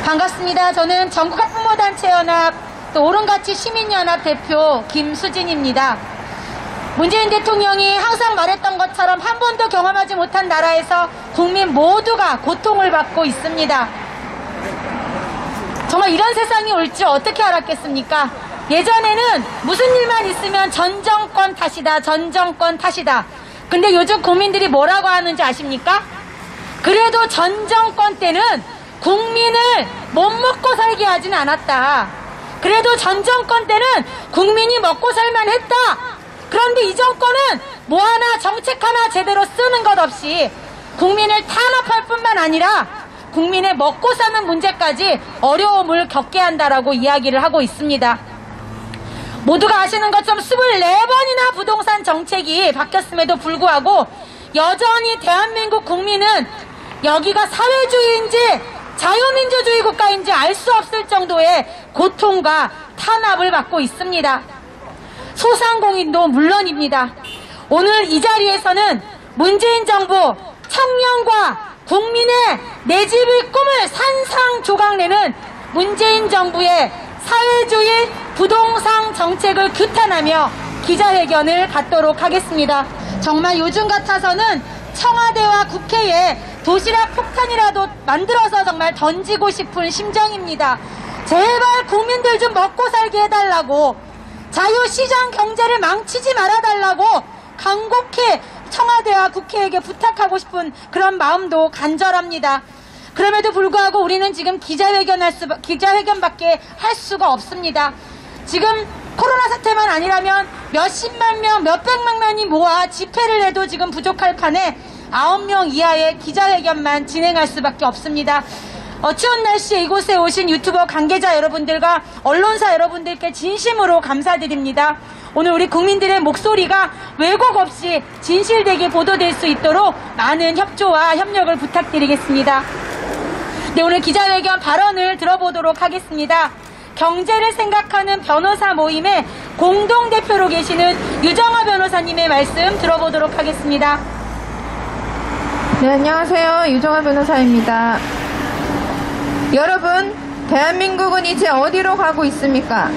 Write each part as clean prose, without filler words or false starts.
반갑습니다. 저는 전국학부모단체연합 또 오른가치 시민연합 대표 김수진입니다. 문재인 대통령이 항상 말했던 것처럼 한 번도 경험하지 못한 나라에서 국민 모두가 고통을 받고 있습니다. 정말 이런 세상이 올 줄 어떻게 알았겠습니까? 예전에는 무슨 일만 있으면 전 정권 탓이다, 전 정권 탓이다. 근데 요즘 국민들이 뭐라고 하는지 아십니까? 그래도 전 정권 때는 국민을 못 먹고 살게 하진 않았다. 그래도 전 정권 때는 국민이 먹고 살만 했다. 그런데 이 정권은 뭐 하나 정책 하나 제대로 쓰는 것 없이 국민을 탄압할 뿐만 아니라 국민의 먹고 사는 문제까지 어려움을 겪게 한다라고 이야기를 하고 있습니다. 모두가 아시는 것처럼 24번이나 부동산 정책이 바뀌었음에도 불구하고 여전히 대한민국 국민은 여기가 사회주의인지 자유민주주의 국가인지 알 수 없을 정도의 고통과 탄압을 받고 있습니다. 소상공인도 물론입니다. 오늘 이 자리에서는 문재인 정부 청년과 국민의 내 집의 꿈을 산상조각내는 문재인 정부의 사회주의 부동산 정책을 규탄하며 기자회견을 갖도록 하겠습니다. 정말 요즘 같아서는 청와대와 국회에 도시락 폭탄이라도 만들어서 정말 던지고 싶은 심정입니다. 제발 국민들 좀 먹고 살게 해달라고, 자유시장 경제를 망치지 말아달라고 간곡히 청와대와 국회에게 부탁하고 싶은 그런 마음도 간절합니다. 그럼에도 불구하고 우리는 지금 기자회견밖에 할 수가 없습니다. 지금 코로나 사태만 아니라면 몇십만 명, 몇백만 명이 모아 집회를 해도 지금 부족할 판에 9명 이하의 기자회견만 진행할 수밖에 없습니다. 추운 날씨에 이곳에 오신 유튜버 관계자 여러분들과 언론사 여러분들께 진심으로 감사드립니다. 오늘 우리 국민들의 목소리가 왜곡 없이 진실되게 보도될 수 있도록 많은 협조와 협력을 부탁드리겠습니다. 네, 오늘 기자회견 발언을 들어보도록 하겠습니다. 경제를 생각하는 변호사 모임의 공동대표로 계시는 유정화 변호사님의 말씀 들어보도록 하겠습니다. 네, 안녕하세요. 유정화 변호사입니다. 여러분, 대한민국은 이제 어디로 가고 있습니까?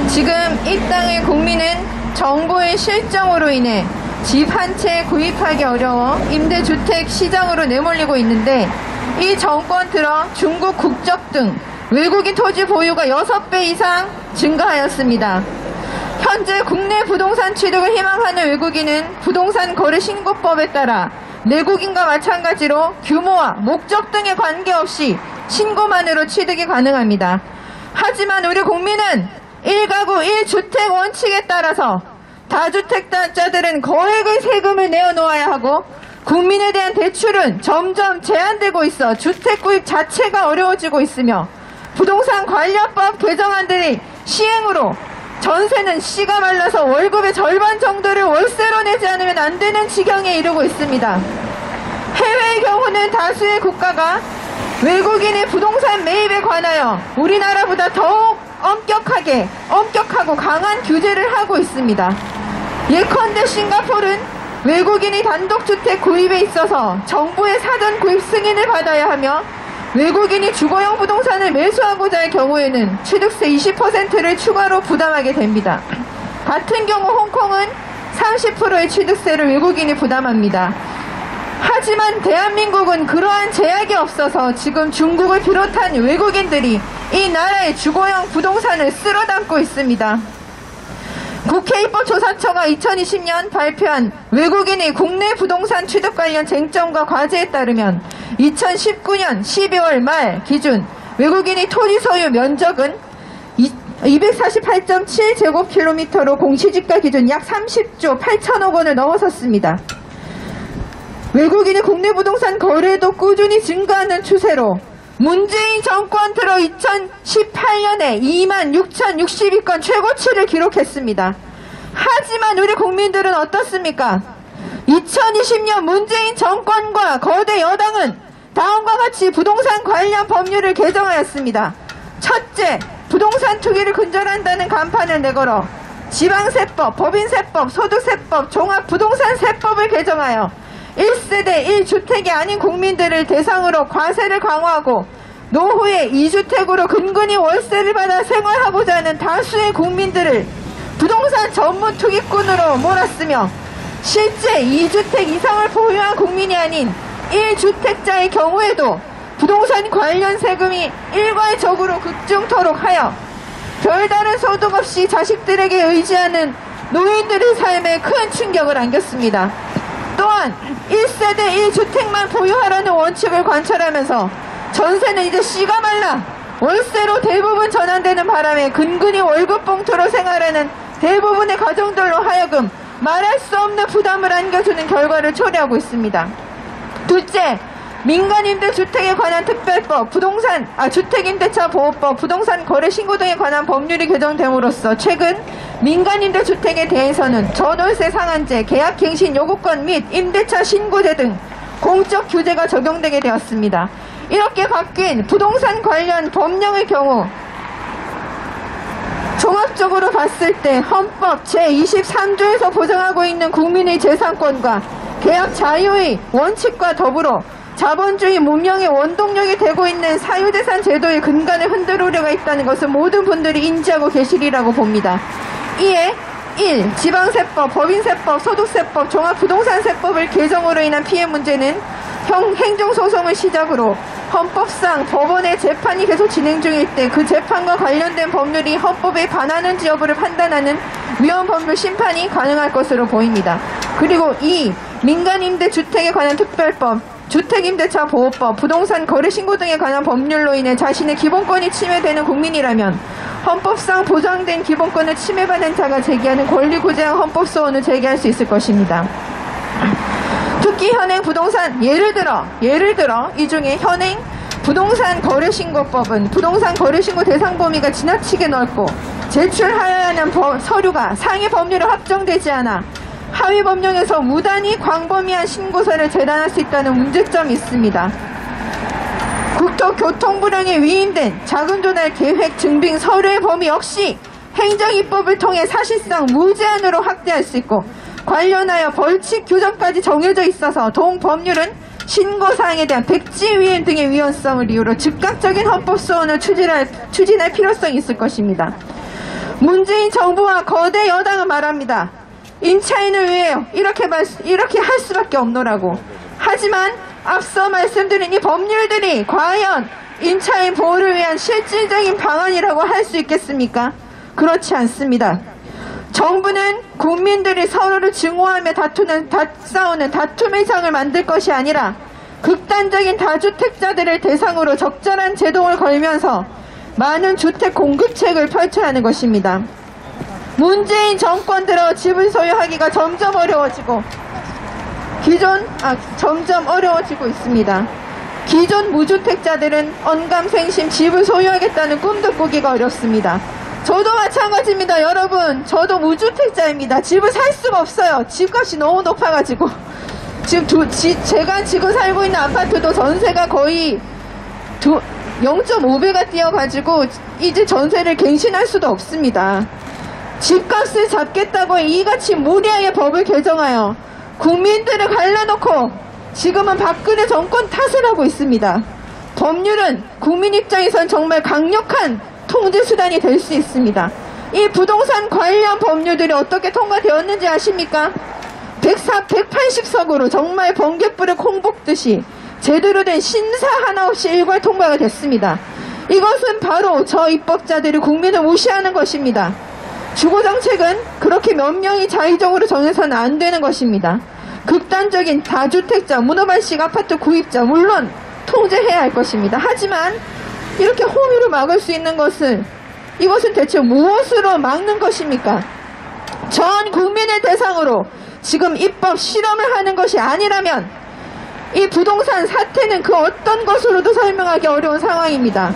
지금 이 땅의 국민은 정부의 실정으로 인해 집 한 채 구입하기 어려워 임대주택 시장으로 내몰리고 있는데, 이 정권 들어 중국 국적 등 외국인 토지 보유가 6배 이상 증가하였습니다. 현재 국내 부동산 취득을 희망하는 외국인은 부동산 거래 신고법에 따라 내국인과 마찬가지로 규모와 목적 등에 관계없이 신고만으로 취득이 가능합니다. 하지만 우리 국민은 1가구 1주택 원칙에 따라서 다주택자들은 거액의 세금을 내어놓아야 하고, 국민에 대한 대출은 점점 제한되고 있어 주택 구입 자체가 어려워지고 있으며, 부동산 관련법 개정안들이 시행으로 전세는 씨가 말라서 월급의 절반 정도를 월세로 내지 않으면 안 되는 지경에 이르고 있습니다. 해외의 경우는 다수의 국가가 외국인의 부동산 매입에 관하여 우리나라보다 더욱 엄격하고 강한 규제를 하고 있습니다. 예컨대 싱가포르는 외국인이 단독주택 구입에 있어서 정부의 사전 구입 승인을 받아야 하며, 외국인이 주거용 부동산을 매수하고자 할 경우에는 취득세 20%를 추가로 부담하게 됩니다. 같은 경우 홍콩은 30%의 취득세를 외국인이 부담합니다. 하지만 대한민국은 그러한 제약이 없어서 지금 중국을 비롯한 외국인들이 이 나라의 주거용 부동산을 쓸어담고 있습니다. 국회 입법조사처가 2020년 발표한 외국인의 국내 부동산 취득 관련 쟁점과 과제에 따르면 2019년 12월 말 기준 외국인의 토지 소유 면적은 248.7제곱킬로미터로 공시지가 기준 약 30조 8천억 원을 넘어섰습니다. 외국인의 국내 부동산 거래도 꾸준히 증가하는 추세로 문재인 정권 들어 2018년에 26,062건 최고치를 기록했습니다. 하지만 우리 국민들은 어떻습니까? 2020년 문재인 정권과 거대 여당은 다음과 같이 부동산 관련 법률을 개정하였습니다. 첫째, 부동산 투기를 근절한다는 간판을 내걸어 지방세법, 법인세법, 소득세법, 종합부동산세법을 개정하여 1세대 1주택이 아닌 국민들을 대상으로 과세를 강화하고 노후에 2주택으로 근근히 월세를 받아 생활하고자 하는 다수의 국민들을 부동산 전문 투기꾼으로 몰았으며 실제 2주택 이상을 보유한 국민이 아닌 1주택자의 경우에도 부동산 관련 세금이 일괄적으로 급증토록 하여 별다른 소득 없이 자식들에게 의지하는 노인들의 삶에 큰 충격을 안겼습니다. 또한 1세대 1주택만 보유하라는 원칙을 관철하면서 전세는 이제 씨가 말라 월세로 대부분 전환되는 바람에 근근히 월급 봉투로 생활하는 대부분의 가정들로 하여금 말할 수 없는 부담을 안겨주는 결과를 초래하고 있습니다. 둘째, 민간임대주택에 관한 특별법, 주택임대차 보호법, 부동산 거래신고 등에 관한 법률이 개정됨으로써 최근 민간임대주택에 대해서는 전월세 상한제, 계약갱신 요구권 및 임대차 신고제 등 공적 규제가 적용되게 되었습니다. 이렇게 바뀐 부동산 관련 법령의 경우 종합적으로 봤을 때 헌법 제23조에서 보장하고 있는 국민의 재산권과 계약 자유의 원칙과 더불어 자본주의 문명의 원동력이 되고 있는 사유재산 제도의 근간을 흔들으려고 있다는 것을 모든 분들이 인지하고 계시리라고 봅니다. 이에 1. 지방세법, 법인세법, 소득세법, 종합부동산세법을 개정으로 인한 피해 문제는 행정소송을 시작으로 헌법상 법원의 재판이 계속 진행 중일 때 그 재판과 관련된 법률이 헌법에 반하는지 여부를 판단하는 위헌법률 심판이 가능할 것으로 보입니다. 그리고 2. 민간임대주택에 관한 특별법, 주택임대차 보호법, 부동산 거래신고 등에 관한 법률로 인해 자신의 기본권이 침해되는 국민이라면 헌법상 보장된 기본권을 침해받은 자가 제기하는 권리구제한 헌법소원을 제기할 수 있을 것입니다. 특히 현행 부동산, 예를 들어 이 중에 현행 부동산 거래신고법은 부동산 거래신고 대상 범위가 지나치게 넓고 제출하여야 하는 서류가 상위 법률에 확정되지 않아 하위 법령에서 무단히 광범위한 신고서를 제단할 수 있다는 문제점이 있습니다. 국토교통부령에 위임된 자금조달 계획 증빙 서류의 범위 역시 행정입법을 통해 사실상 무제한으로 확대할 수 있고 관련하여 벌칙 규정까지 정해져 있어서 동법률은 신고사항에 대한 백지 위임 등의 위헌성을 이유로 즉각적인 헌법소원을 추진할 필요성이 있을 것입니다. 문재인 정부와 거대 여당은 말합니다. 임차인을 위해 이렇게 할 수밖에 없노라고. 하지만 앞서 말씀드린 이 법률들이 과연 임차인 보호를 위한 실질적인 방안이라고 할 수 있겠습니까? 그렇지 않습니다. 정부는 국민들이 서로를 증오하며 싸우는 다툼의 장을 만들 것이 아니라 극단적인 다주택자들을 대상으로 적절한 제동을 걸면서 많은 주택 공급책을 펼쳐야 하는 것입니다. 문재인 정권 들어 집을 소유하기가 점점 어려워지고 있습니다. 기존 무주택자들은 언감생심 집을 소유하겠다는 꿈도 꾸기가 어렵습니다. 저도 마찬가지입니다. 여러분, 저도 무주택자입니다. 집을 살 수가 없어요. 집값이 너무 높아가지고 지금 제가 지금 살고 있는 아파트도 전세가 거의 0.5배가 뛰어가지고 이제 전세를 갱신할 수도 없습니다. 집값을 잡겠다고 이같이 무리하게 법을 개정하여 국민들을 갈라놓고 지금은 박근혜 정권 탓을 하고 있습니다. 법률은 국민 입장에선 정말 강력한 통제수단이 될 수 있습니다. 이 부동산 관련 법률들이 어떻게 통과되었는지 아십니까? 180석으로 정말 번갯불에 콩 볶듯이 제대로 된 심사 하나 없이 일괄 통과가 됐습니다. 이것은 바로 저 입법자들이 국민을 무시하는 것입니다. 주거정책은 그렇게 몇 명이 자의적으로 정해서는 안 되는 것입니다. 극단적인 다주택자, 문어발식 아파트 구입자 물론 통제해야 할 것입니다. 하지만 이렇게 호미로 막을 수 있는 이것은 대체 무엇으로 막는 것입니까? 전 국민을 대상으로 지금 입법 실험을 하는 것이 아니라면 이 부동산 사태는 그 어떤 것으로도 설명하기 어려운 상황입니다.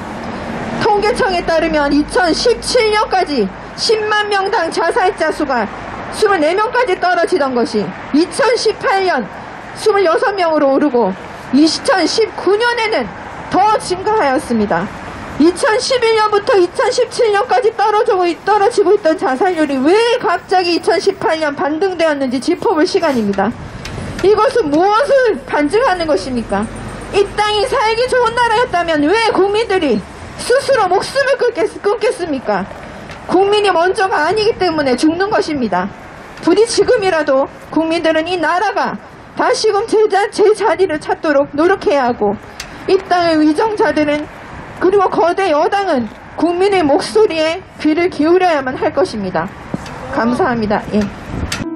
통계청에 따르면 2017년까지 10만 명당 자살자 수가 24명까지 떨어지던 것이 2018년 26명으로 오르고 2019년에는 더 증가하였습니다. 2011년부터 2017년까지 떨어지고 있던 자살률이 왜 갑자기 2018년 반등되었는지 짚어볼 시간입니다. 이것은 무엇을 반증하는 것입니까? 이 땅이 살기 좋은 나라였다면 왜 국민들이 스스로 목숨을 끊겠습니까? 국민이 먼저가 아니기 때문에 죽는 것입니다. 부디 지금이라도 국민들은 이 나라가 다시금 제 자리를 찾도록 노력해야 하고, 이 땅의 위정자들은 그리고 거대 여당은 국민의 목소리에 귀를 기울여야만 할 것입니다. 감사합니다. 예.